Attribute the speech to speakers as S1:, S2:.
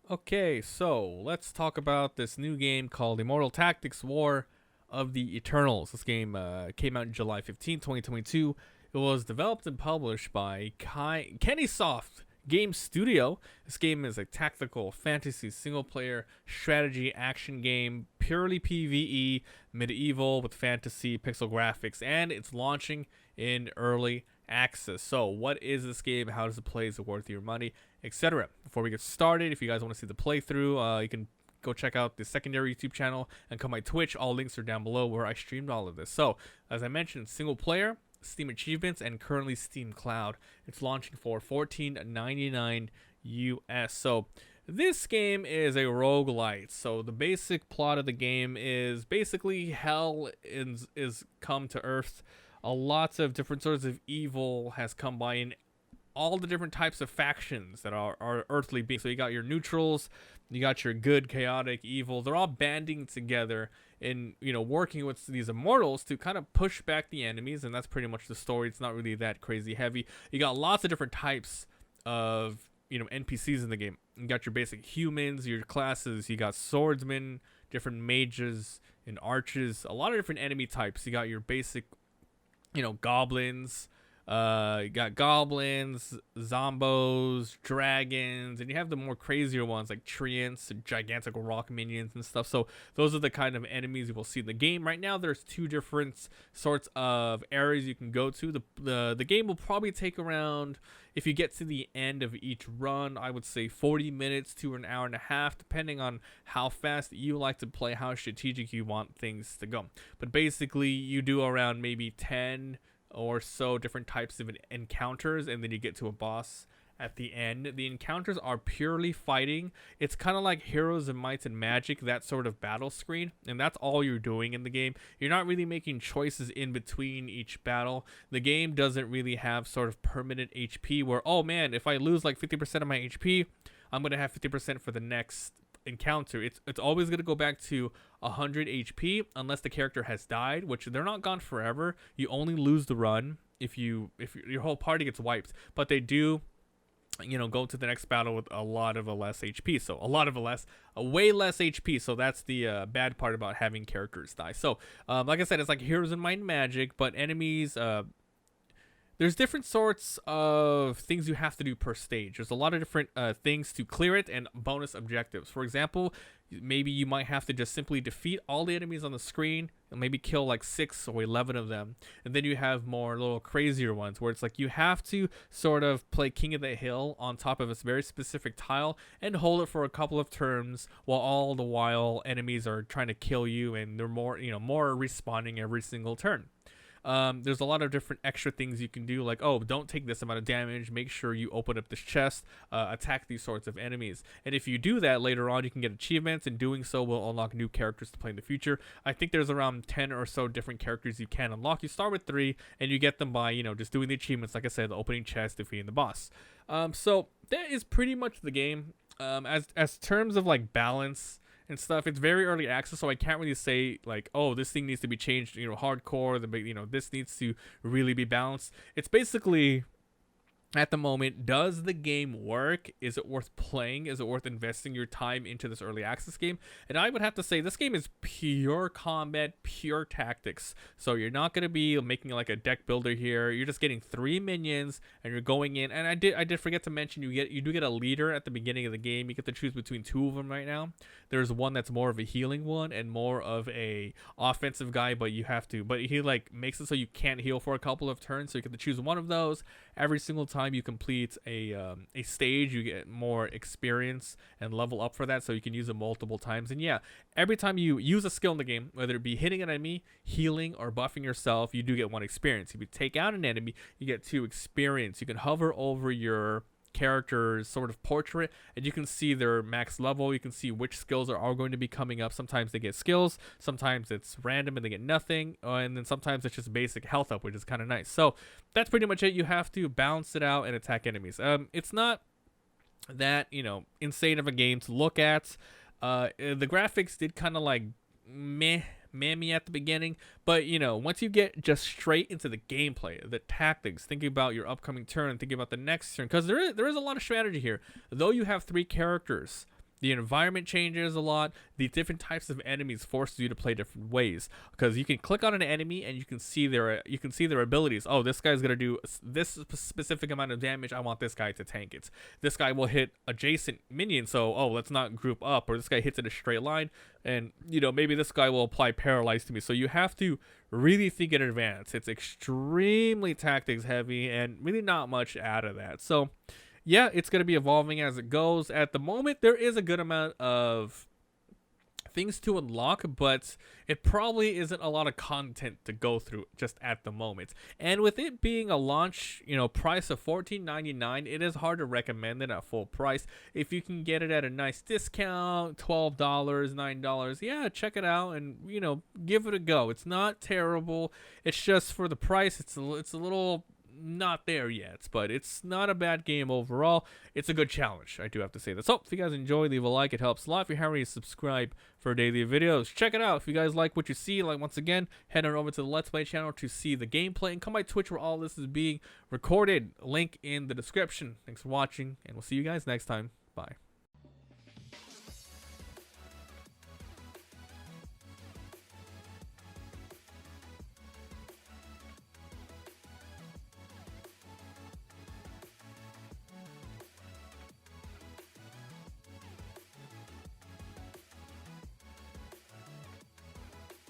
S1: Okay, so let's talk about this new game called Immortal Tactics War of the Eternals. This game came out in July 15th, 2022. It was developed and published by Kennysoft Game Studio. This game is a tactical fantasy single player strategy action game, purely PvE, medieval with fantasy pixel graphics, and it's launching in early access. So, what is this game? How does it play? Is it worth your money? Etc. Before we get started, if you guys want to see the playthrough, you can go check out the secondary YouTube channel and come my Twitch. All links are down below where I streamed all of this. So, as I mentioned, single player, Steam Achievements, and currently Steam Cloud. It's launching for $14.99 US. So, this game is a roguelite. So, the basic plot of the game is basically hell is come to Earth. A lots of different sorts of evil has come by in all the different types of factions that are earthly beings. So you got your neutrals, you got your good, chaotic, evil. They're all banding together and, working with these immortals to kind of push back the enemies, and that's pretty much the story. It's not really that crazy heavy. You got lots of different types of, NPCs in the game. You got your basic humans, your classes, you got swordsmen, different mages and archers, a lot of different enemy types. You got your basic, goblins, you got goblins, zombos, dragons, and you have the more crazier ones like treants, gigantic rock minions and stuff. So those are the kind of enemies you will see in the game. Right now there's two different sorts of areas you can go to. The game will probably take around, if you get to the end of each run, I would say 40 minutes to an hour and a half, depending on how fast you like to play, how strategic you want things to go. But basically you do around maybe 10 or so different types of encounters, and then you get to a boss at the end. The encounters are purely fighting. It's kind of like Heroes and Might and Magic, that sort of battle screen, and that's all you're doing in the game. You're not really making choices in between each battle. The game doesn't really have sort of permanent HP where, oh man, if I lose like 50% of my HP, I'm going to have 50% for the next encounter. It's always going to go back to 100 HP unless the character has died, which they're not gone forever. You only lose the run if your whole party gets wiped, but they do go to the next battle with a lot of less HP. So a way less HP. So that's the bad part about having characters die. So like I said, it's like Heroes in Might and Magic, but enemies, there's different sorts of things you have to do per stage. There's a lot of different things to clear it and bonus objectives. For example, maybe you might have to just simply defeat all the enemies on the screen and maybe kill like 6 or 11 of them. And then you have more little crazier ones where it's like you have to sort of play King of the Hill on top of a very specific tile and hold it for a couple of turns while all the while enemies are trying to kill you, and they're more respawning every single turn. There's a lot of different extra things you can do, like, oh, don't take this amount of damage, make sure you open up this chest, attack these sorts of enemies. And if you do that later on, you can get achievements, and doing so will unlock new characters to play in the future. I think there's around 10 or so different characters you can unlock. You start with 3, and you get them by, just doing the achievements, like I said, the opening chest, defeating the boss. So that is pretty much the game. As terms of like balance and stuff, it's very early access, so I can't really say like, oh, this thing needs to be changed, hardcore, this needs to really be balanced. It's basically, at the moment, does the game work? Is it worth playing? Is it worth investing your time into this early access game? And I would have to say this game is pure combat, pure tactics. So you're not going to be making like a deck builder here. You're just getting 3 minions and you're going in. And I did forget to mention, you do get a leader at the beginning of the game. You get to choose between 2 of them right now. There's one that's more of a healing one and more of a offensive guy, but he like makes it so you can't heal for a couple of turns. So you get to choose one of those. Every single time you complete a stage, you get more experience and level up for that, so you can use it multiple times. And yeah, every time you use a skill in the game, whether it be hitting an enemy, healing, or buffing yourself, you do get 1 experience. If you take out an enemy, you get 2 experience. You can hover over your character's sort of portrait and you can see their max level. You can see which skills are all going to be coming up. Sometimes they get skills, sometimes it's random and they get nothing, and then sometimes it's just basic health up, which is kind of nice. So that's pretty much it. You have to balance it out and attack enemies. It's not that insane of a game to look at. The graphics did kind of like meh me at the beginning, but once you get just straight into the gameplay, the tactics, thinking about your upcoming turn, thinking about the next turn, because there is a lot of strategy here. Though you have 3 characters, The environment changes a lot. The different types of enemies forces you to play different ways, because you can click on an enemy and you can see their abilities. Oh, this guy's gonna do this specific amount of damage. I want this guy to tank it. This guy will hit adjacent minions, so oh, let's not group up. Or this guy hits in a straight line, and maybe this guy will apply paralyze to me. So you have to really think in advance. It's extremely tactics heavy and really not much out of that. So yeah, it's going to be evolving as it goes. At the moment, there is a good amount of things to unlock, but it probably isn't a lot of content to go through just at the moment. And with it being a launch, price of $14.99, it is hard to recommend it at full price. If you can get it at a nice discount, $12, $9, yeah, check it out and give it a go. It's not terrible. It's just for the price, it's a little not there yet, but it's not a bad game overall. It's a good challenge, I do have to say that. So if you guys enjoy, leave a like, it helps a lot. If you haven't already subscribed for daily videos, check it out. If you guys like what you see, once again, head on over to the Let's Play channel to see the gameplay, and come by Twitch where all this is being recorded. Link in the description. Thanks for watching, and we'll see you guys next time. Bye.